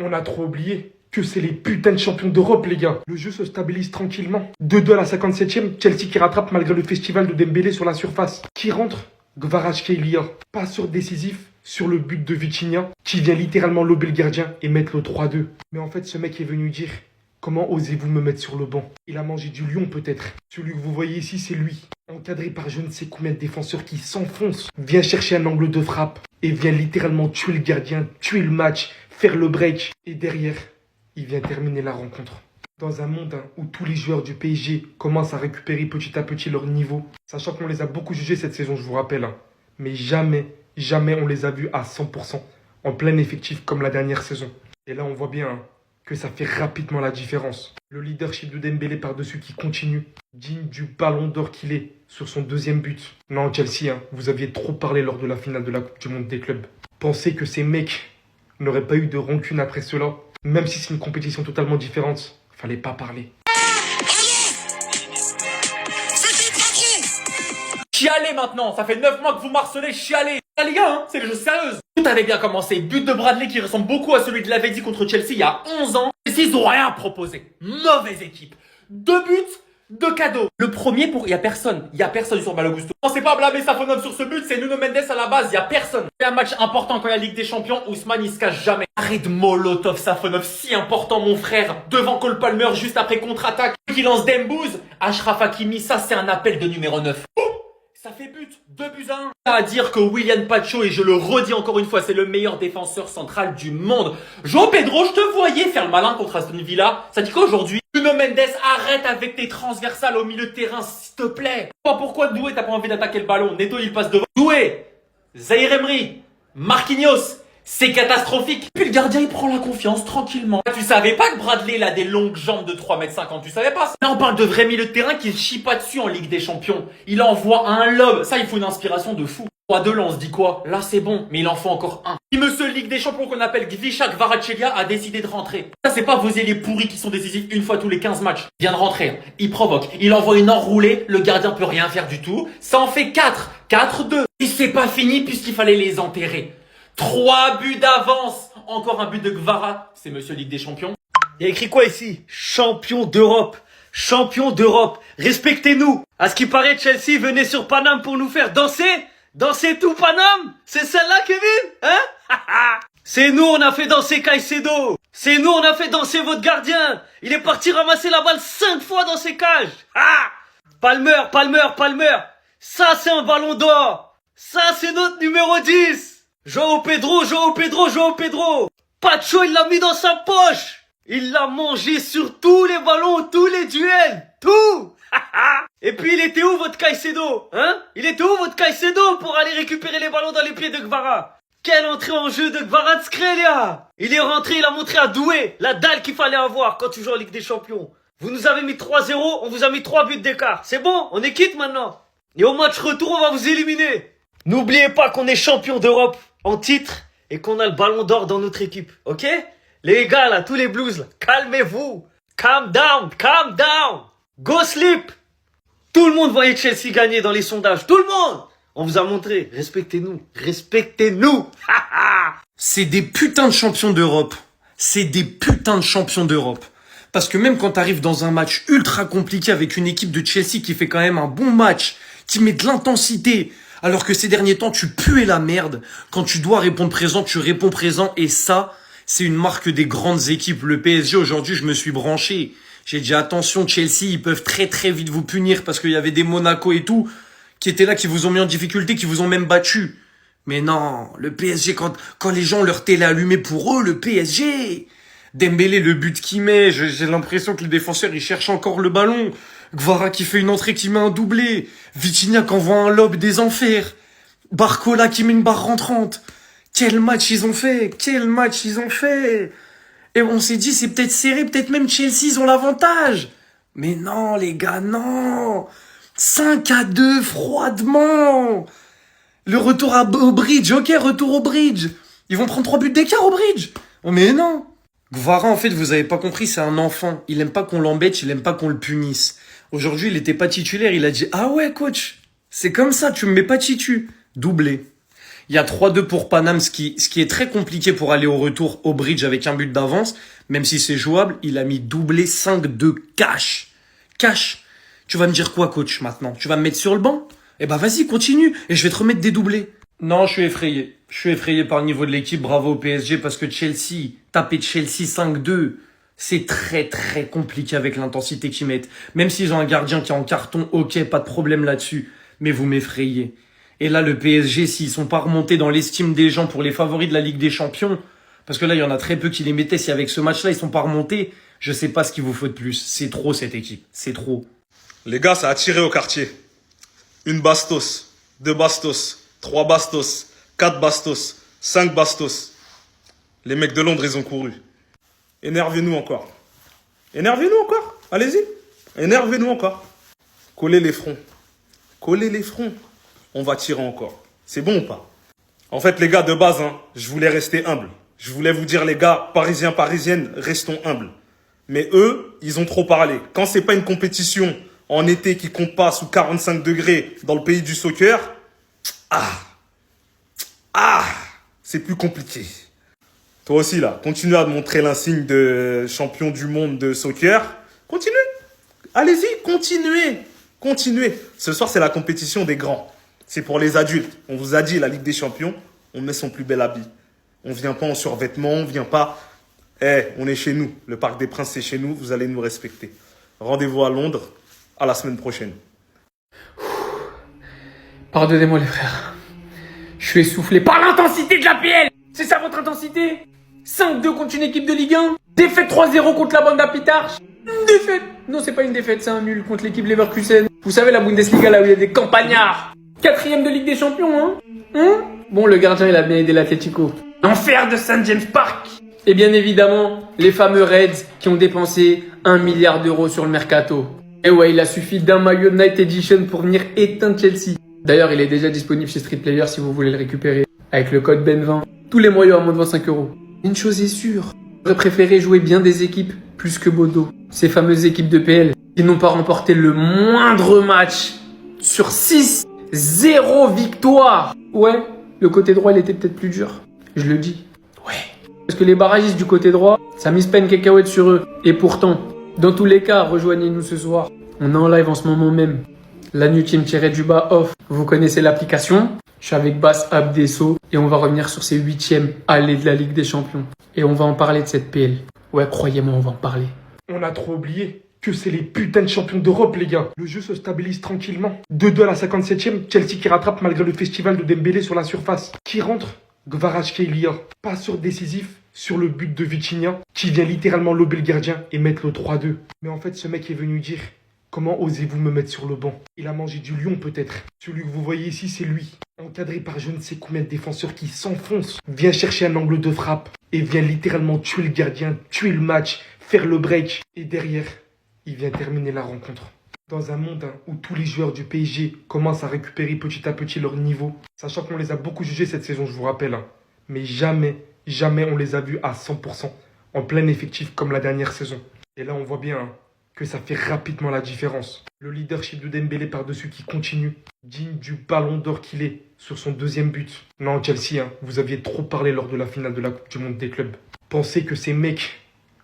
On a trop oublié que c'est les putains de champions d'Europe, les gars. Le jeu se stabilise tranquillement. 2-2 à la 57e, Chelsea qui rattrape malgré le festival de Dembélé sur la surface. Qui rentre? Kvaratskhelia. Pas sur décisif sur le but de Vitinha, qui vient littéralement lober le gardien et mettre le 3-2. Mais en fait, ce mec est venu dire: comment osez-vous me mettre sur le banc? Il a mangé du lion peut-être. Celui que vous voyez ici, c'est lui. Encadré par je ne sais combien de défenseurs qui s'enfoncent. Vient chercher un angle de frappe et vient littéralement tuer le gardien, tuer le match, faire le break. Et derrière, il vient terminer la rencontre. Dans un monde où tous les joueurs du PSG commencent à récupérer petit à petit leur niveau, sachant qu'on les a beaucoup jugés cette saison, je vous rappelle. Mais jamais on les a vus à 100%, en plein effectif comme la dernière saison. Et là, on voit bien que ça fait rapidement la différence. Le leadership de Dembélé par-dessus qui continue, digne du ballon d'or qu'il est sur son deuxième but. Non, Chelsea, vous aviez trop parlé lors de la finale de la Coupe du Monde des clubs. Pensez que ces mecs n'auraient pas eu de rancune après cela, même si c'est une compétition totalement différente. Fallait pas parler. Chialez maintenant, ça fait 9 mois que vous marcelez, chialez. Ah les gars, c'est les choses sérieuses. Tout avait bien commencé, but de Bradley qui ressemble beaucoup à celui de Lavezzi contre Chelsea il y a 11 ans. Ils ont rien proposé, mauvaise équipe. 2 buts, 2 cadeaux. Le premier il y a personne sur Malo Gusto. On sait pas blâmer Safonov sur ce but, c'est Nuno Mendes à la base, il y a personne. C'est un match important quand il y a la Ligue des Champions, Ousmane il se cache jamais. Arrête Molotov Safonov, si important mon frère, devant Cole Palmer juste après contre-attaque, qui lance Dembouz, Achraf Hakimi, ça c'est un appel de numéro 9. Ça fait but, 2 buts à 1. À dire que William Pacho, et je le redis encore une fois, c'est le meilleur défenseur central du monde. João Pedro, je te voyais faire le malin contre Aston Villa. Ça dit quoi aujourd'hui? Nuno Mendes, arrête avec tes transversales au milieu de terrain, s'il te plaît. Pourquoi Doué t'as pas envie d'attaquer le ballon? Neto il passe devant. Doué, Zaïre Emery, Marquinhos. C'est catastrophique. Puis le gardien il prend la confiance tranquillement. Tu savais pas que Bradley il a des longues jambes de 3,50 m, tu savais pas ça? Là on parle de vrai milieu de terrain qui ne chie pas dessus en Ligue des Champions. Il envoie un lob, ça il faut une inspiration de fou. 3-2 là on se dit quoi? Là c'est bon, mais il en faut encore un. Si monsieur Ligue des Champions qu'on appelle Gvisha Kvaratskhelia a décidé de rentrer. Ça c'est pas vos ailiers pourris qui sont décisifs une fois tous les 15 matchs. Il vient de rentrer, il provoque, il envoie une enroulée, le gardien peut rien faire du tout. Ça en fait 4, 4-2. Et c'est pas fini puisqu'il fallait les enterrer. 3 buts d'avance. Encore un but de Kvara. C'est monsieur Ligue des Champions. Il y a écrit quoi ici? Champion d'Europe. Champion d'Europe. Respectez-nous. À ce qui paraît, Chelsea venait sur Paname pour nous faire danser. Danser tout Paname? C'est celle-là, Kevin? Hein? C'est nous, on a fait danser Caicedo. C'est nous, on a fait danser votre gardien. Il est parti ramasser la balle 5 fois dans ses cages. Ah! Palmer. Ça, c'est un ballon d'or. Ça, c'est notre numéro 10. João Pedro. Pacho, il l'a mis dans sa poche. Il l'a mangé sur tous les ballons, tous les duels. Tout. Et puis, il était où votre Caicedo? Il était où votre Caicedo pour aller récupérer les ballons dans les pieds de Kvara? Quelle entrée en jeu de Kvaratskhelia. Il est rentré, il a montré à Doué la dalle qu'il fallait avoir quand tu joues en Ligue des Champions. Vous nous avez mis 3-0, on vous a mis 3 buts d'écart. C'est bon, on est quitte maintenant. Et au match retour, on va vous éliminer. N'oubliez pas qu'on est champion d'Europe en titre et qu'on a le ballon d'or dans notre équipe, ok? Les gars là, tous les blues là, calmez-vous. Calm down. Go sleep. Tout le monde voyait Chelsea gagner dans les sondages, tout le monde. On vous a montré, respectez-nous. C'est des putains de champions d'Europe. Parce que même quand t'arrives dans un match ultra compliqué avec une équipe de Chelsea qui fait quand même un bon match, qui met de l'intensité, alors que ces derniers temps, tu puais la merde. Quand tu dois répondre présent, tu réponds présent. Et ça, c'est une marque des grandes équipes. Le PSG, aujourd'hui, je me suis branché. J'ai dit, attention, Chelsea, ils peuvent très très vite vous punir parce qu'il y avait des Monaco et tout qui étaient là, qui vous ont mis en difficulté, qui vous ont même battu. Mais non, le PSG, quand les gens ont leur télé allumée pour eux, le PSG... Dembélé, le but qu'il met, j'ai l'impression que les défenseurs, ils cherchent encore le ballon. Kvara qui fait une entrée, qui met un doublé. Vitinha qui envoie un lob des enfers. Barcola qui met une barre rentrante. Quel match ils ont fait. Et on s'est dit, c'est peut-être serré, peut-être même Chelsea, ils ont l'avantage. Mais non, les gars, non. 5-2, froidement. Le retour au bridge, ok, retour au bridge. Ils vont prendre 3 buts d'écart au bridge. Oh, mais non. Kvara, en fait, vous avez pas compris, c'est un enfant. Il aime pas qu'on l'embête, il aime pas qu'on le punisse. Aujourd'hui, il était pas titulaire, il a dit, ah ouais, coach, c'est comme ça, tu me mets pas titu. Doublé. Il y a 3-2 pour Paname, ce qui est très compliqué pour aller au retour au bridge avec un but d'avance. Même si c'est jouable, il a mis doublé 5-2 cash. Cash. Tu vas me dire quoi, coach, maintenant? Tu vas me mettre sur le banc? Eh ben, vas-y, continue. Et je vais te remettre des doublés. Non, je suis effrayé. Je suis effrayé par le niveau de l'équipe. Bravo au PSG parce que Chelsea, taper Chelsea 5-2, c'est très très compliqué avec l'intensité qu'ils mettent. Même s'ils ont un gardien qui est en carton, ok, pas de problème là-dessus. Mais vous m'effrayez. Et là, le PSG, s'ils sont pas remontés dans l'estime des gens pour les favoris de la Ligue des Champions, parce que là, il y en a très peu qui les mettaient, si avec ce match-là, ils sont pas remontés, je sais pas ce qu'il vous faut de plus. C'est trop cette équipe. C'est trop. Les gars, ça a tiré au quartier. Une bastos, 2 bastos, 3 bastos, 4 bastos, 5 bastos. Les mecs de Londres, ils ont couru. Énervez-nous encore. Énervez-nous encore. Allez-y. Énervez-nous encore. Collez les fronts. Collez les fronts. On va tirer encore. C'est bon ou pas? En fait, les gars, de base, je voulais rester humble. Je voulais vous dire, les gars, parisiens, parisiennes, restons humbles. Mais eux, ils ont trop parlé. Quand c'est pas une compétition en été qui compte pas sous 45 degrés dans le pays du soccer, c'est plus compliqué. Toi aussi, là, continue à montrer l'insigne de champion du monde de soccer. Continuez. Allez-y, continuez. Continuez. Ce soir, c'est la compétition des grands. C'est pour les adultes. On vous a dit, la Ligue des Champions, on met son plus bel habit. On vient pas en survêtement, on vient pas... on est chez nous. Le Parc des Princes, c'est chez nous. Vous allez nous respecter. Rendez-vous à Londres. À la semaine prochaine. Pardonnez-moi les frères. Je suis essoufflé par l'intensité de la PL. C'est ça votre intensité? 5-2 contre une équipe de Ligue 1. Défaite 3-0 contre la bande d'Apitarch. Une défaite. Non, c'est pas une défaite, c'est un nul contre l'équipe Leverkusen. Vous savez, la Bundesliga, là où il y a des campagnards. 4ème de Ligue des Champions, Bon, le gardien, il a bien aidé l'Atlético. L'enfer de St. James Park. Et bien évidemment, les fameux Reds qui ont dépensé 1 milliard d'euros sur le mercato. Et ouais, il a suffi d'un maillot Night Edition pour venir éteindre Chelsea. D'ailleurs, il est déjà disponible chez Street Player si vous voulez le récupérer. Avec le code BEN20. Tous les maillots à moins de 25 €. Une chose est sûre. J'aurais préféré jouer bien des équipes plus que Bodo. Ces fameuses équipes de PL qui n'ont pas remporté le moindre match sur 6, 0 victoire. Ouais, le côté droit, il était peut-être plus dur. Je le dis. Ouais. Parce que les barragistes du côté droit, ça mise pas une cacahuète sur eux. Et pourtant, dans tous les cas, rejoignez-nous ce soir. On est en live en ce moment même. La New Team -du-bas off. Vous connaissez l'application. Je suis avec Bass Abdesso et on va revenir sur ces 8e allées de la Ligue des Champions. Et on va en parler de cette PL. Ouais, croyez-moi, on va en parler. On a trop oublié que c'est les putains de champions d'Europe, les gars. Le jeu se stabilise tranquillement. 2-2 à la 57e, Chelsea qui rattrape malgré le festival de Dembélé sur la surface. Qui rentre? Kvaratskhelia. Pas sur décisif sur le but de Vitinha, qui vient littéralement lober le gardien et mettre le 3-2. Mais en fait, ce mec est venu dire: comment osez-vous me mettre sur le banc? Il a mangé du lion peut-être. Celui que vous voyez ici, c'est lui. Encadré par je ne sais combien de défenseurs qui s'enfoncent. Vient chercher un angle de frappe et vient littéralement tuer le gardien, tuer le match, faire le break. Et derrière, il vient terminer la rencontre. Dans un monde où tous les joueurs du PSG commencent à récupérer petit à petit leur niveau, sachant qu'on les a beaucoup jugés cette saison, je vous rappelle. Mais jamais on les a vus à 100%, en plein effectif comme la dernière saison. Et là, on voit bien que ça fait rapidement la différence. Le leadership de Dembélé par-dessus qui continue, digne du ballon d'or qu'il est sur son 2e but. Non, Chelsea, vous aviez trop parlé lors de la finale de la Coupe du Monde des clubs. Pensez que ces mecs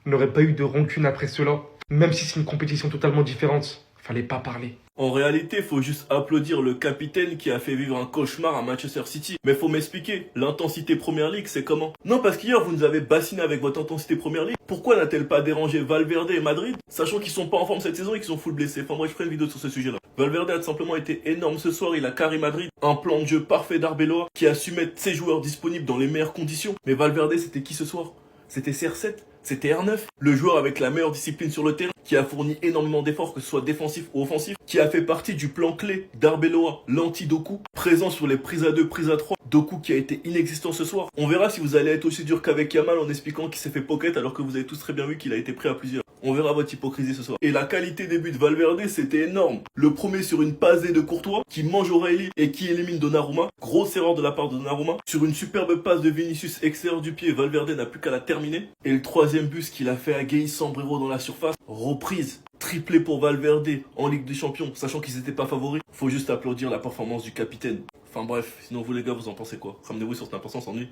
n'auraient pas eu de rancune après cela, même si c'est une compétition totalement différente. Fallait pas parler. En réalité, faut juste applaudir le capitaine qui a fait vivre un cauchemar à Manchester City. Mais faut m'expliquer, l'intensité Premier League, c'est comment? Non, parce qu'hier, vous nous avez bassiné avec votre intensité Premier League. Pourquoi n'a-t-elle pas dérangé Valverde et Madrid, sachant qu'ils sont pas en forme cette saison et qu'ils sont full blessés? Enfin bref, je ferai une vidéo sur ce sujet-là. Valverde a tout simplement été énorme ce soir, il a carré Madrid. Un plan de jeu parfait d'Arbeloa qui a su mettre ses joueurs disponibles dans les meilleures conditions. Mais Valverde, c'était qui ce soir? C'était CR7, c'était R9, le joueur avec la meilleure discipline sur le terrain, qui a fourni énormément d'efforts, que ce soit défensif ou offensif, qui a fait partie du plan clé d'Arbeloa, l'anti-Doku, présent sur les prises à 2, prises à 3, Doku qui a été inexistant ce soir. On verra si vous allez être aussi dur qu'avec Yamal en expliquant qu'il s'est fait pocket alors que vous avez tous très bien vu qu'il a été pris à plusieurs. On verra votre hypocrisie ce soir. Et la qualité des buts de Valverde, c'était énorme. Le premier sur une passe de Courtois, qui mange O'Reilly et qui élimine Donnarumma. Grosse erreur de la part de Donnarumma. Sur une superbe passe de Vinicius extérieur du pied, Valverde n'a plus qu'à la terminer. Et le troisième but qu'il a fait à Gueye Sombrero dans la surface. Reprise. Triplé pour Valverde en Ligue des Champions, sachant qu'ils étaient pas favoris. Faut juste applaudir la performance du capitaine. Enfin bref, sinon vous les gars, vous en pensez quoi? Ramenez-vous sur Snap, on s'ennuie.